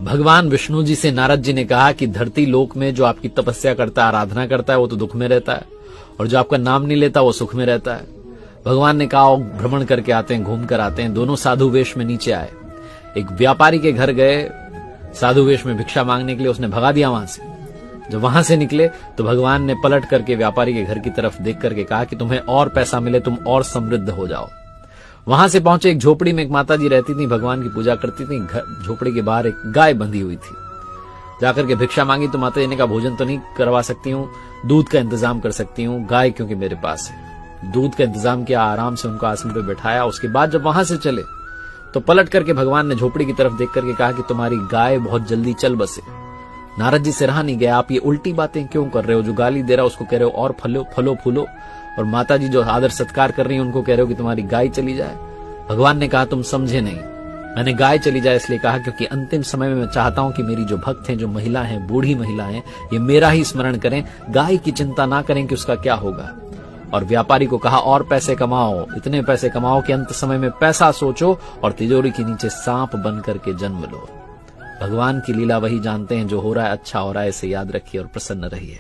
भगवान विष्णु जी से नारद जी ने कहा कि धरती लोक में जो आपकी तपस्या करता है, आराधना करता है, वो तो दुख में रहता है, और जो आपका नाम नहीं लेता वो सुख में रहता है। भगवान ने कहा भ्रमण करके आते हैं, घूम कर आते हैं। दोनों साधु वेश में नीचे आए। एक व्यापारी के घर गए साधु वेश में भिक्षा मांगने के लिए, उसने भगा दिया वहां से। जब वहां से निकले तो भगवान ने पलट करके व्यापारी के घर की तरफ देख करके कहा कि तुम्हें और पैसा मिले, तुम और समृद्ध हो जाओ। वहां से पहुंचे एक झोपड़ी में एक माता जी रहती थी, भगवान की पूजा करती थी। झोपड़ी के बाहर एक गाय बंधी हुई थी। जाकर के भिक्षा मांगी तो माता जी ने कहा भोजन तो नहीं करवा सकती हूँ, दूध का इंतजाम कर सकती हूँ, गाय क्योंकि मेरे पास है। दूध का इंतजाम किया, आराम से उनको आसन पे बैठाया। उसके बाद जब वहां से चले तो पलट करके भगवान ने झोपड़ी की तरफ देख करके कहा कि तुम्हारी गाय बहुत जल्दी चल बसे। नारद जी से रहा नहीं गया, आप ये उल्टी बातें क्यों कर रहे हो? जो गाली दे रहा है उसको कह रहे हो और फलो फूलो, और माता जी जो आदर सत्कार कर रही है उनको कह रहे हो कि तुम्हारी गाय चली जाए। भगवान ने कहा तुम समझे नहीं, मैंने गाय चली जाए इसलिए कहा क्योंकि अंतिम समय में मैं चाहता हूं कि मेरी जो भक्त हैं, जो महिला हैं, बूढ़ी महिला हैं, ये मेरा ही स्मरण करें, गाय की चिंता ना करें कि उसका क्या होगा। और व्यापारी को कहा और पैसे कमाओ, इतने पैसे कमाओ कि अंत समय में पैसा सोचो और तिजोरी के नीचे सांप बन करके जन्म लो। भगवान की लीला वही जानते हैं, जो हो रहा है अच्छा हो रहा है, इसे याद रखिए और प्रसन्न रहिए।